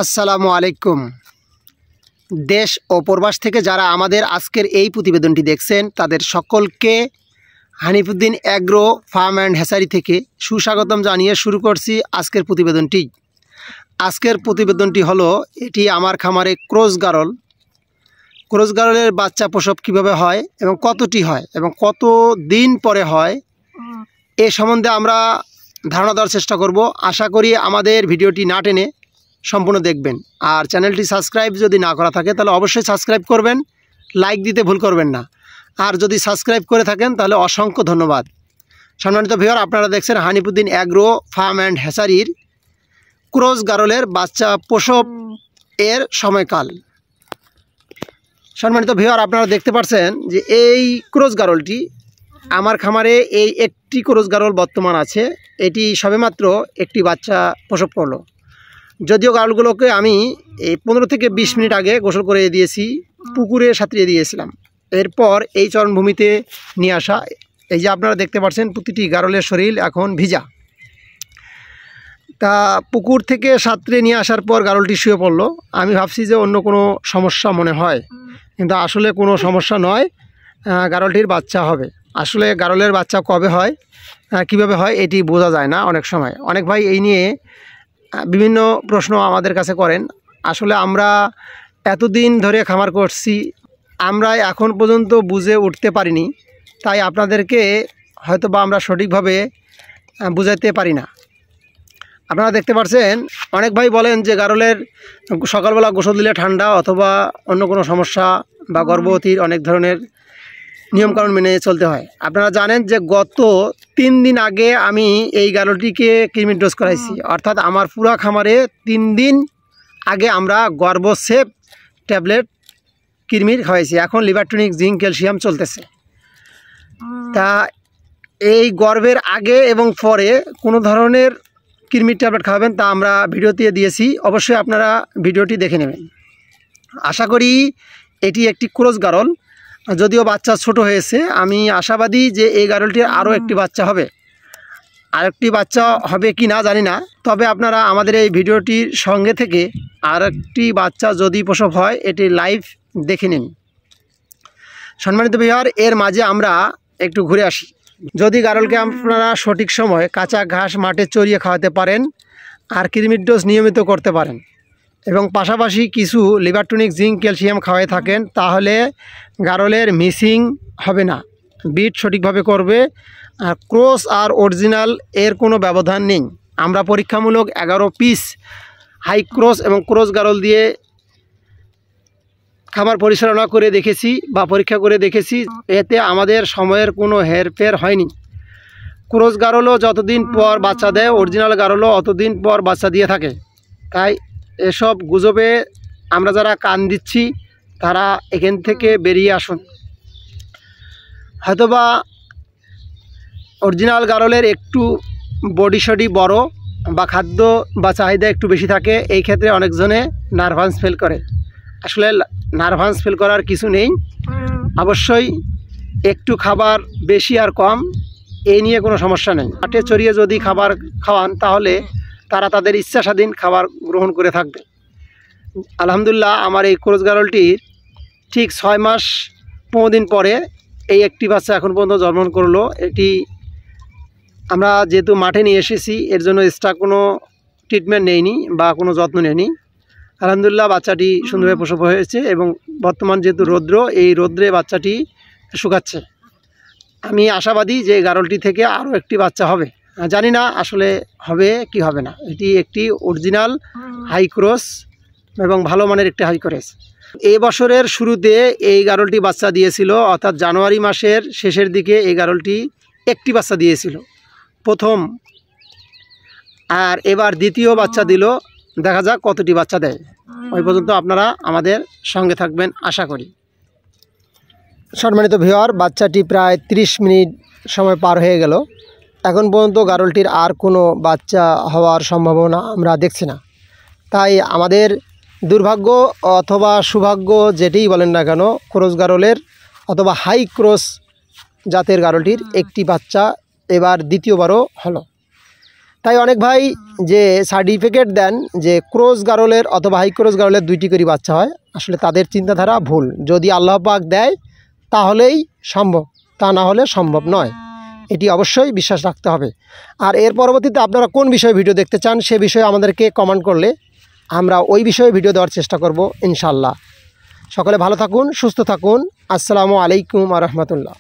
আসসালামু আলাইকুম। দেশ ও প্রবাস থেকে যারা আমাদের আজকের এই প্রতিবেদনটি দেখছেন তাদের সকলকে Hanifuddin agro farm and hatchery থেকে সুস্বাগতম জানিয়ে শুরু করছি আজকের প্রতিবেদনটি। আজকের প্রতিবেদনটি হলো, এটি আমার খামারে ক্রস গারলের বাচ্চা প্রসব কীভাবে হয় এবং কতটি হয় এবং কত দিন পরে হয় এ সম্বন্ধে আমরা ধারণা দেওয়ার চেষ্টা করব। আশা করি আমাদের ভিডিওটি না টেনে সম্পূর্ণ দেখবেন। আর চ্যানেলটি সাবস্ক্রাইব যদি না করা থাকে তাহলে অবশ্যই সাবস্ক্রাইব করবেন, লাইক দিতে ভুল করবেন না। আর যদি সাবস্ক্রাইব করে থাকেন তাহলে অসংখ্য ধন্যবাদ। সম্মানিত ভিউয়ার, আপনারা দেখছেন হানিফুদ্দিন অ্যাগ্রো ফার্ম অ্যান্ড হ্যাচারির ক্রস গারলের বাচ্চা প্রসব এর সময়কাল। সম্মানিত ভিউয়ার, আপনারা দেখতে পাচ্ছেন যে এই ক্রস গারলটি আমার খামারে এই একটি ক্রস গারল বর্তমান আছে। এটি সবেমাত্র একটি বাচ্চা প্রসব করলো। যদিও গারলগুলোকে আমি এই 15 থেকে 20 মিনিট আগে গোসল করে দিয়েছি, পুকুরে সাঁতরিয়ে দিয়েছিলাম। এরপর এই চরণভূমিতে নিয়ে আসা, এই যে আপনারা দেখতে পাচ্ছেন প্রতিটি গারলের শরীর এখন ভিজা। তা পুকুর থেকে সাঁতরিয়ে নিয়ে আসার পর গারলটি শুয়ে পড়লো। আমি ভাবছি যে অন্য কোনো সমস্যা মনে হয়, কিন্তু আসলে কোনো সমস্যা নয়, গারলটির বাচ্চা হবে। আসলে গারলের বাচ্চা কবে হয়, কিভাবে হয় এটি বোঝা যায় না অনেক সময়। অনেক ভাই এই নিয়ে বিভিন্ন প্রশ্ন আমাদের কাছে করেন। আসলে আমরা এতদিন ধরে খামার করছি, আমরা এখন পর্যন্ত বুঝে উঠতে পারিনি, তাই আপনাদেরকে হয়তো বা আমরা সঠিকভাবে বুঝাইতে পারি না। আপনারা দেখতে পাচ্ছেন অনেক ভাই বলেন যে গারলের সকালবেলা গোসল দিলে ঠান্ডা অথবা অন্য কোনো সমস্যা বা গর্ভবতীর অনেক ধরনের নিয়মকানুন মেনে চলতে হয়। আপনারা জানেন যে গত 3 দিন আগে আমি এই গারলটিকে কৃমির ডোজ করাইছি, অর্থাৎ আমার পুরা খামারে 3 দিন আগে আমরা গর্ভসেপ ট্যাবলেট কৃমির খাওয়াইছি। এখন লিভার টনিক, জিঙ্ক, ক্যালসিয়াম চলতেছে। তা এই গর্ভের আগে এবং পরে কোনো ধরনের কৃমির ট্যাবলেট খাওয়াবেন তা আমরা ভিডিওতে দিয়েছি, অবশ্যই আপনারা ভিডিওটি দেখে নেবেন। আশা করি এটি একটি ক্রস গারল, যদিও বাচ্চা ছোট হয়েছে। আমি আশাবাদী যে এই গারলটির আরও একটি বাচ্চা হবে। আরেকটি বাচ্চা হবে কি না জানি না, তবে আপনারা আমাদের এই ভিডিওটির সঙ্গে থেকে আরেকটি বাচ্চা যদি প্রসব হয় এটি লাইভ দেখে নিন। সম্মানিত ভিউয়ার, এর মাঝে আমরা একটু ঘুরে আসি। যদি গারলকে আপনারা সঠিক সময় কাঁচা ঘাস মাঠে চড়িয়ে খাওয়াতে পারেন আর কৃমির ডোজ নিয়মিত করতে পারেন এবং পাশাপাশি কিছু লিভার টনিক, জিঙ্ক, ক্যালসিয়াম খাওয়াই থাকেন, তাহলে গারলের মিসিং হবে না, বিট সঠিকভাবে করবে। আর ক্রস আর অরিজিনাল এর কোনো ব্যবধান নেই। আমরা পরীক্ষামূলক 11 পিস হাই ক্রস এবং ক্রস গারল দিয়ে খামার পরিচালনা করে দেখেছি বা পরীক্ষা করে দেখেছি, এতে আমাদের সময়ের কোনো হেরফের হয়নি। ক্রস গারলও যতদিন পর বাচ্চা দেয়, অরিজিনাল গারলও অতদিন পর বাচ্চা দিয়ে থাকে। তাই এসব গুজবে আমরা যারা কান দিচ্ছি তারা এখান থেকে বেরিয়ে আসুন। হয়তোবা অরিজিনাল গারলের একটু বডি শডি বড় বা খাদ্য বা চাহিদা একটু বেশি থাকে, এই ক্ষেত্রে অনেকজনে নার্ভাস ফিল করে। আসলে নার্ভাস ফিল করার কিছু নেই, অবশ্যই একটু খাবার বেশি আর কম এই নিয়ে কোনো সমস্যা নেই। মাঠে চড়িয়ে যদি খাবার খাওয়ান তাহলে তারা তাদের ইচ্ছা স্বাধীন খাবার গ্রহণ করে থাকবে। আলহামদুলিল্লাহ, আমার এই ক্রস গারলটির ঠিক 6 মাস 15 দিন পরে এই একটি বাচ্চা এখন পর্যন্ত জন্মগ্রহণ করলো। এটি আমরা যেহেতু মাঠে নিয়ে এসেছি এর জন্য এক্সট্রা কোনো ট্রিটমেন্ট নেইনি বা কোনো যত্ন নেইনি। আলহামদুলিল্লাহ, বাচ্চাটি সুন্দরভাবে প্রসব হয়েছে এবং বর্তমান যেহেতু রৌদ্র, এই রৌদ্রে বাচ্চাটি শুকাচ্ছে। আমি আশাবাদী যে গারলটি থেকে আরও একটি বাচ্চা হবে। জানি না আসলে হবে কি হবে না। এটি একটি অরিজিনাল হাই ক্রস এবং ভালো মানের একটি হাই ক্রস। এই বছরের শুরুতে এই গারলটি বাচ্চা দিয়েছিল, অর্থাৎ জানুয়ারি মাসের শেষের দিকে এই গারলটি একটি বাচ্চা দিয়েছিল প্রথম, আর এবার দ্বিতীয় বাচ্চা দিল। দেখা যাক কতটি বাচ্চা দেয়। ওই পর্যন্ত আপনারা আমাদের সঙ্গে থাকবেন আশা করি। সম্মানিত ভিউয়ার, বাচ্চাটি প্রায় 30 মিনিট সময় পার হয়ে গেল, এখন পর্যন্ত গারলটির আর কোনো বাচ্চা হওয়ার সম্ভাবনা আমরা দেখছি না। তাই আমাদের দুর্ভাগ্য অথবা সৌভাগ্য যেটিই বলেন না কেন, ক্রস গারলের অথবা হাই ক্রস জাতের গারলটির একটি বাচ্চা এবার দ্বিতীয়বারও হলো। তাই অনেক ভাই যে সার্টিফিকেট দেন যে ক্রস গারলের অথবা হাই ক্রস গারলের 2টি করে বাচ্চা হয়, আসলে তাদের চিন্তাধারা ভুল। যদি আল্লাহ পাক দেয় তাহলেই সম্ভব, তা না হলে সম্ভব নয়। এটি অবশ্যই বিশ্বাস রাখতে হবে। আর এর পরবর্তীতে আপনারা কোন বিষয়ে ভিডিও দেখতে চান সে বিষয়ে আমাদেরকে কমেন্ট করলে আমরা ওই বিষয়ে ভিডিও দেওয়ার চেষ্টা করব ইনশাআল্লাহ। সকলে ভালো থাকুন, সুস্থ থাকুন। আসসালামু আলাইকুম ওয়া রাহমাতুল্লাহ।